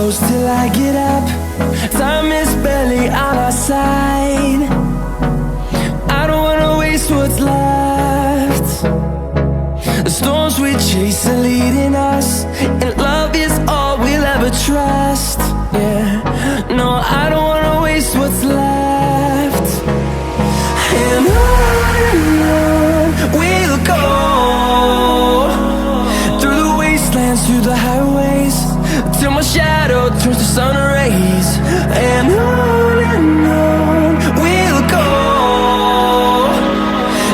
close till I get up. Time is barely on our side. I don't wanna waste what's left. The storms we chase are leading us, and love is all we'll ever trust. Yeah, no, I don't wanna waste what's left. And on we'll go, through the wastelands, through the highways, till my shadow turns to sun rays. And on we'll go,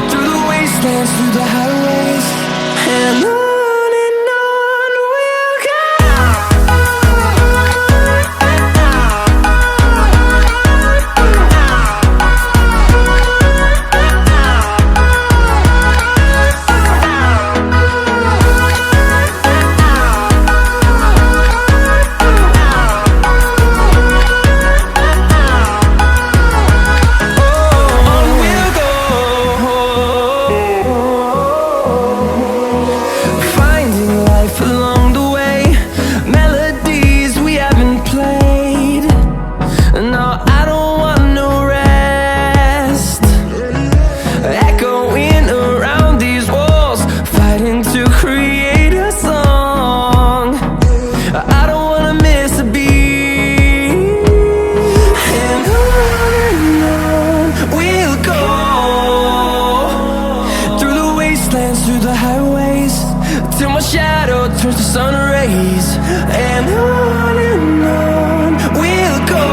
through the wastelands, through the highways, and on we'll go. Through the highways, till my shadow turns to sun rays. And on we'll go,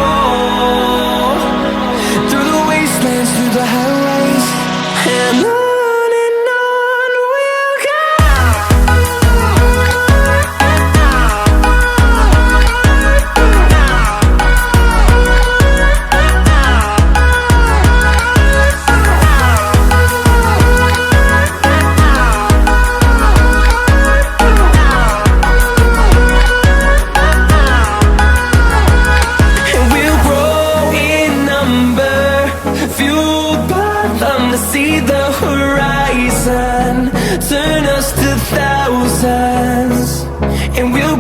through the wastelands, through the highways, and on we'll go. To see the horizon turn us to thousands, and we'll